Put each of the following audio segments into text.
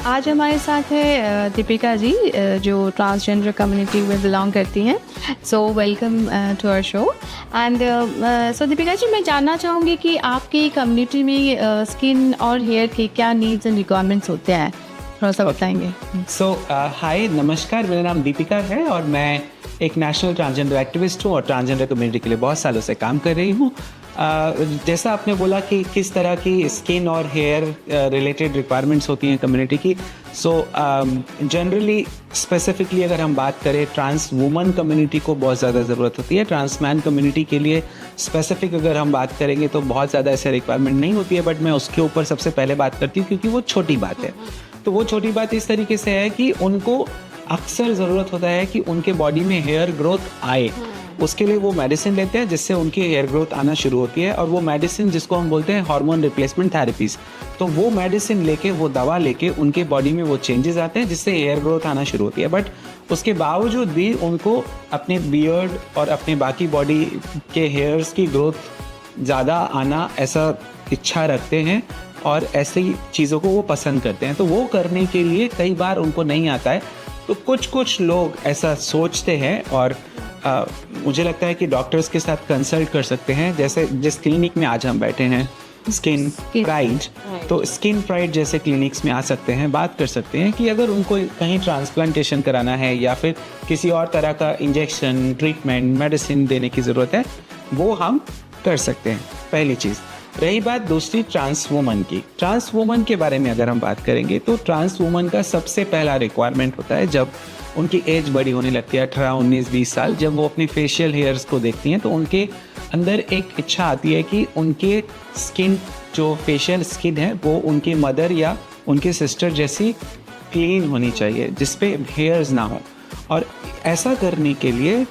आज हमारे साथ है दीपिका जी, जो ट्रांसजेंडर कम्युनिटी में बिलोंग करती हैं। So welcome to our show. And so Deepika ji, मैं जानना चाहूँगी कि आपकी कम्युनिटी में स्किन और हेयर के क्या नीड्स एंड रिक्वायरमेंट्स होते हैं, थोड़ा सा बताएंगे। हाय नमस्कार, मेरा नाम दीपिका है और मैं एक नेशनल ट्रांसजेंडर एक्टिविस्ट हूँ और ट्रांसजेंडर कम्युनिटी के लिए बहुत सालों से काम कर रही हूँ। जैसा आपने बोला कि किस तरह की स्किन और हेयर रिलेटेड रिक्वायरमेंट्स होती हैं कम्युनिटी की, सो जनरली स्पेसिफिकली अगर हम बात करें, ट्रांस वुमन कम्युनिटी को बहुत ज़्यादा ज़रूरत होती है। ट्रांस मैन कम्युनिटी के लिए स्पेसिफिक अगर हम बात करेंगे तो बहुत ज़्यादा ऐसे रिक्वायरमेंट नहीं होती है, बट मैं उसके ऊपर सबसे पहले बात करती हूँ क्योंकि वो छोटी बात है। तो वो छोटी बात इस तरीके से है कि उनको अक्सर ज़रूरत होता है कि उनके बॉडी में हेयर ग्रोथ आए। उसके लिए वो मेडिसिन लेते हैं जिससे उनकी हेयर ग्रोथ आना शुरू होती है, और वो मेडिसिन जिसको हम बोलते हैं हार्मोन रिप्लेसमेंट थेरेपीज। तो वो मेडिसिन लेके, वो दवा लेके उनके बॉडी में वो चेंजेस आते हैं जिससे हेयर ग्रोथ आना शुरू होती है। बट उसके बावजूद भी उनको अपने बियर्ड और अपने बाकी बॉडी के हेयर्स की ग्रोथ ज़्यादा आना ऐसा इच्छा रखते हैं और ऐसी चीज़ों को वो पसंद करते हैं। तो वो करने के लिए कई बार उनको नहीं आता है। तो कुछ लोग ऐसा सोचते हैं और मुझे लगता है कि डॉक्टर्स के साथ कंसल्ट कर सकते हैं। जैसे जिस क्लिनिक में आज हम बैठे हैं, स्किन प्राइड, तो स्किन प्राइड जैसे क्लिनिक्स में आ सकते हैं, बात कर सकते हैं कि अगर उनको कहीं ट्रांसप्लांटेशन कराना है या फिर किसी और तरह का इंजेक्शन, ट्रीटमेंट, मेडिसिन देने की ज़रूरत है, वो हम कर सकते हैं। पहली चीज़। रही बात दूसरी ट्रांस वुमन की। ट्रांस वुमन के बारे में अगर हम बात करेंगे तो ट्रांस वुमन का सबसे पहला रिक्वायरमेंट होता है जब उनकी एज बड़ी होने लगती है, 18, 19, 20 साल, जब वो अपनी फेशियल हेयर्स को देखती हैं तो उनके अंदर एक इच्छा आती है कि उनके स्किन, जो फेशियल स्किन है, वो उनकी मदर या उनके सिस्टर जैसी क्लीन होनी चाहिए, जिस पे हेयर्स ना हो। और ऐसा करने के लिए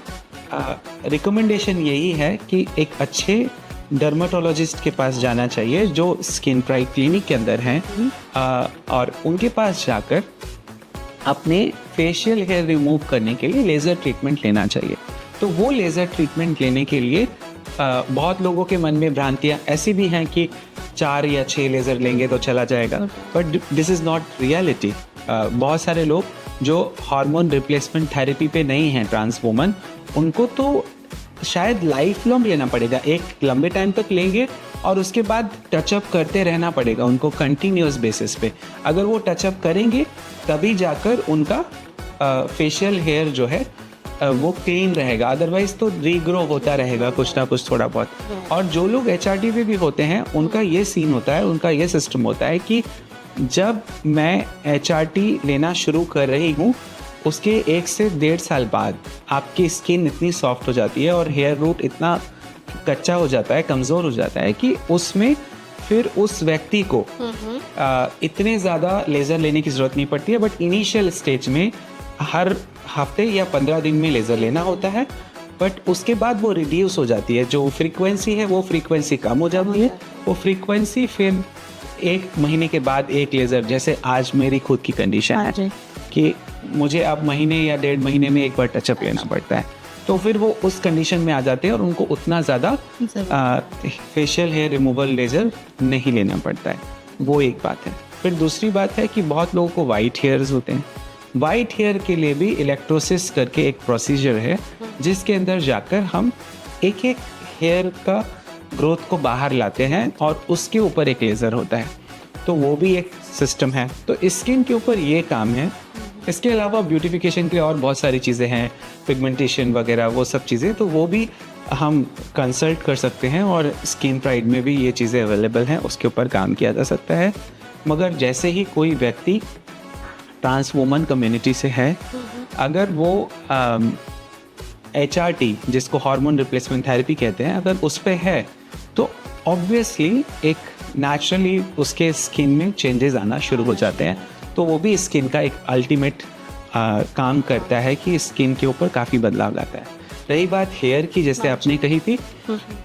रिकमेंडेशन यही है कि एक अच्छे डर्माटोलॉजिस्ट के पास जाना चाहिए जो स्किन प्राइड क्लिनिक के अंदर हैं, और उनके पास जाकर अपने फेशियल हेयर रिमूव करने के लिए लेज़र ट्रीटमेंट लेना चाहिए। तो वो लेज़र ट्रीटमेंट लेने के लिए बहुत लोगों के मन में भ्रांतियाँ ऐसी भी हैं कि 4 या 6 लेज़र लेंगे तो चला जाएगा, but this is not reality. बहुत सारे लोग जो हार्मोन रिप्लेसमेंट थेरेपी पे नहीं हैं, ट्रांस वुमन, उनको तो शायद लाइफ लॉन्ग लेना पड़ेगा। एक लंबे टाइम तक लेंगे और उसके बाद टचअप करते रहना पड़ेगा उनको कंटिन्यूस बेसिस पे। अगर वो टचअप करेंगे तभी जाकर उनका फेशियल हेयर जो है वो क्लीन रहेगा, अदरवाइज तो रीग्रो होता रहेगा कुछ ना कुछ थोड़ा बहुत। और जो लोग HRT पे भी होते हैं उनका ये सीन होता है, उनका ये सिस्टम होता है कि जब मैं HRT लेना शुरू कर रही हूँ उसके 1 से 1.5 साल बाद आपकी स्किन इतनी सॉफ्ट हो जाती है और हेयर रूट इतना कच्चा हो जाता है, कमज़ोर हो जाता है कि उसमें फिर उस व्यक्ति को इतने ज़्यादा लेज़र लेने की ज़रूरत नहीं पड़ती है। बट इनिशियल स्टेज में हर हफ्ते या 15 दिन में लेज़र लेना होता है, बट उसके बाद वो रिड्यूस हो जाती है। जो फ्रीक्वेंसी है वो फ्रीक्वेंसी कम हो जाती है। वो फ्रीक्वेंसी फिर 1 महीने के बाद एक लेज़र, जैसे आज मेरी खुद की कंडीशन है कि मुझे अब महीने या 1.5 महीने में एक बार टचअप लेना पड़ता है, तो फिर वो उस कंडीशन में आ जाते हैं और उनको उतना ज़्यादा फेशियल हेयर रिमूवल लेज़र नहीं लेना पड़ता है। वो एक बात है। फिर दूसरी बात है कि बहुत लोगों को वाइट हेयर्स होते हैं। वाइट हेयर के लिए भी इलेक्ट्रोसिस करके एक प्रोसीजर है जिसके अंदर जाकर हम एक हेयर का ग्रोथ को बाहर लाते हैं और उसके ऊपर एक लेज़र होता है। तो वो भी एक सिस्टम है। तो स्किन के ऊपर ये काम है। इसके अलावा ब्यूटिफिकेशन के लिए और बहुत सारी चीज़ें हैं, पिगमेंटेशन वगैरह, वो सब चीज़ें, तो वो भी हम कंसल्ट कर सकते हैं और स्किन प्राइड में भी ये चीज़ें अवेलेबल हैं, उसके ऊपर काम किया जा सकता है। मगर जैसे ही कोई व्यक्ति ट्रांस वुमन कम्युनिटी से है, अगर वो HRT, जिसको हार्मोन रिप्लेसमेंट थेरेपी कहते हैं, अगर उस पर है तो ऑब्वियसली एक नेचुरली उसके स्किन में चेंजेस आना शुरू हो जाते हैं। तो वो भी स्किन का एक अल्टीमेट काम करता है कि स्किन के ऊपर काफ़ी बदलाव लाता है। रही बात हेयर की, जैसे आपने कही थी,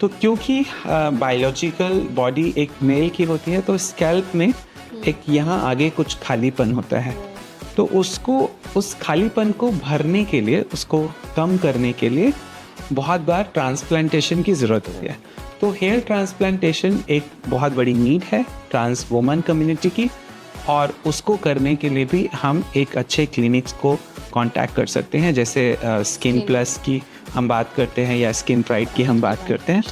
तो क्योंकि बायोलॉजिकल बॉडी एक मेल की होती है, तो स्कैल्प में एक यहाँ आगे कुछ खालीपन होता है। तो उसको, उस खालीपन को भरने के लिए, उसको कम करने के लिए बहुत बार ट्रांसप्लांटेशन की ज़रूरत होती है। तो हेयर ट्रांसप्लांटेशन एक बहुत बड़ी नीड है ट्रांस वुमन कम्युनिटी की। और उसको करने के लिए भी हम एक अच्छे क्लिनिक्स को कांटेक्ट कर सकते हैं, जैसे स्किन प्लस की हम बात करते हैं या स्किन प्राइड की हम बात करते हैं।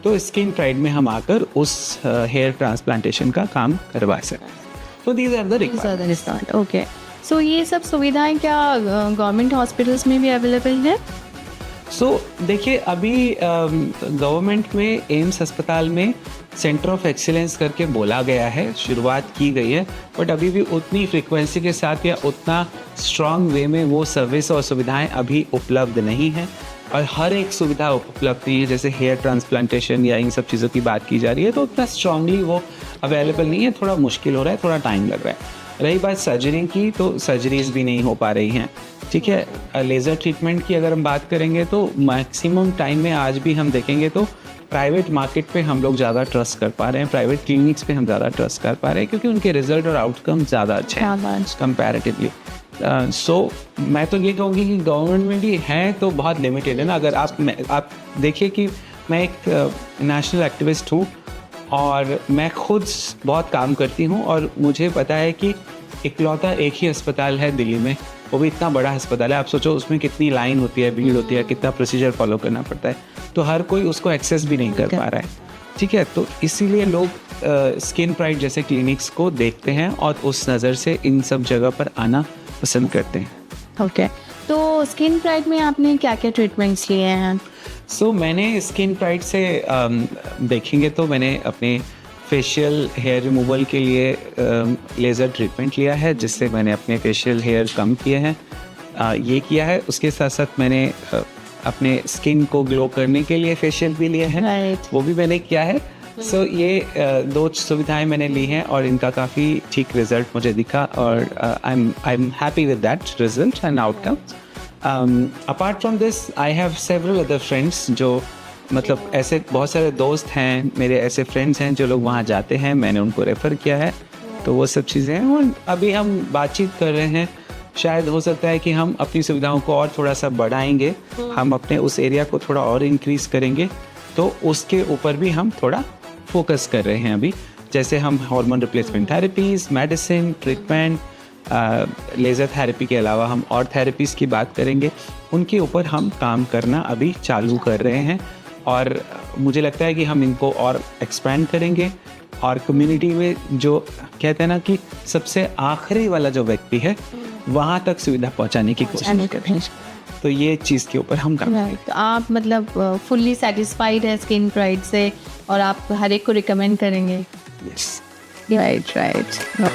तो स्किन प्राइड में हम आकर उस हेयर ट्रांसप्लांटेशन का काम करवा सकते हैं। तो these are the requirements. Okay, so ये सब सुविधाएं क्या गवर्नमेंट हॉस्पिटल्स में भी अवेलेबल है? देखिए, अभी गवर्नमेंट में एम्स अस्पताल में सेंटर ऑफ एक्सीलेंस करके बोला गया है, शुरुआत की गई है, बट अभी भी उतनी फ्रीक्वेंसी के साथ या उतना स्ट्रॉन्ग वे में वो सर्विस और सुविधाएं अभी उपलब्ध नहीं हैं। और हर एक सुविधा उपलब्ध नहीं है, जैसे हेयर ट्रांसप्लांटेशन या इन सब चीज़ों की बात की जा रही है तो उतना स्ट्रांगली वो अवेलेबल नहीं है, थोड़ा मुश्किल हो रहा है, थोड़ा टाइम लग रहा है। रही बात सर्जरी की, तो सर्जरीज भी नहीं हो पा रही हैं, ठीक है। लेज़र ट्रीटमेंट की अगर हम बात करेंगे तो मैक्सिमम टाइम में आज भी हम देखेंगे तो प्राइवेट मार्केट पे हम लोग ज़्यादा ट्रस्ट कर पा रहे हैं, प्राइवेट क्लिनिक्स पे हम ज़्यादा ट्रस्ट कर पा रहे हैं, क्योंकि उनके रिजल्ट और आउटकम ज़्यादा अच्छे हैं कंपैरेटिवली। मैं तो ये कहूँगी कि गवर्नमेंट में भी हैं तो बहुत लिमिटेड है ना। अगर आप देखिए कि मैं एक नेशनल एक्टिविस्ट हूँ और मैं खुद बहुत काम करती हूँ, और मुझे पता है कि इकलौता एक ही अस्पताल है दिल्ली में, वो भी इतना बड़ा अस्पताल है। आप सोचो उसमें कितनी लाइन होती है, भीड़ होती है, कितना प्रोसीजर फॉलो करना पड़ता है, तो हर कोई उसको एक्सेस भी नहीं कर पा रहा है, ठीक है। तो इसीलिए लोग स्किन प्राइड जैसे क्लिनिक्स को देखते हैं और उस नज़र से इन सब जगह पर आना पसंद करते हैं। ओके, तो स्किन प्राइड में आपने क्या क्या ट्रीटमेंट्स लिए हैं? मैंने स्किन प्राइड से देखेंगे तो मैंने अपने फेशियल हेयर रिमूवल के लिए लेज़र ट्रीटमेंट लिया है, जिससे मैंने अपने फेशियल हेयर कम किए हैं, ये किया है। उसके साथ साथ मैंने अपने स्किन को ग्लो करने के लिए फेशियल भी लिए हैं, Right. वो भी मैंने किया है। ये दो सुविधाएं मैंने ली हैं और इनका काफ़ी ठीक रिजल्ट मुझे दिखा, और I am happy with that result and outcome. Apart from this I have several other friends, जो मतलब ऐसे बहुत सारे दोस्त हैं मेरे, ऐसे फ्रेंड्स हैं जो लोग वहाँ जाते हैं, मैंने उनको रेफ़र किया है। तो वो सब चीज़ें हैं और अभी हम बातचीत कर रहे हैं, शायद हो सकता है कि हम अपनी सुविधाओं को और थोड़ा सा बढ़ाएंगे, हम अपने उस एरिया को थोड़ा और इंक्रीज़ करेंगे, तो उसके ऊपर भी हम थोड़ा फोकस कर रहे हैं अभी। जैसे हम hormone replacement therapies, medicine, treatment, laser therapy के अलावा हम और थेरेपीज़ की बात करेंगे, उनके ऊपर हम काम करना अभी चालू कर रहे हैं। और मुझे लगता है कि हम इनको और एक्सपेंड करेंगे, और कम्युनिटी में जो कहते हैं ना कि सबसे आखिरी वाला जो व्यक्ति है, वहाँ तक सुविधा पहुँचाने की कोशिश करें। तो ये चीज़ के ऊपर हम काम करेंगे। तो आप मतलब फुल्ली सेटिस्फाइड है स्किन प्राइड से, और आप हर एक को रिकमेंड करेंगे? Yes, right.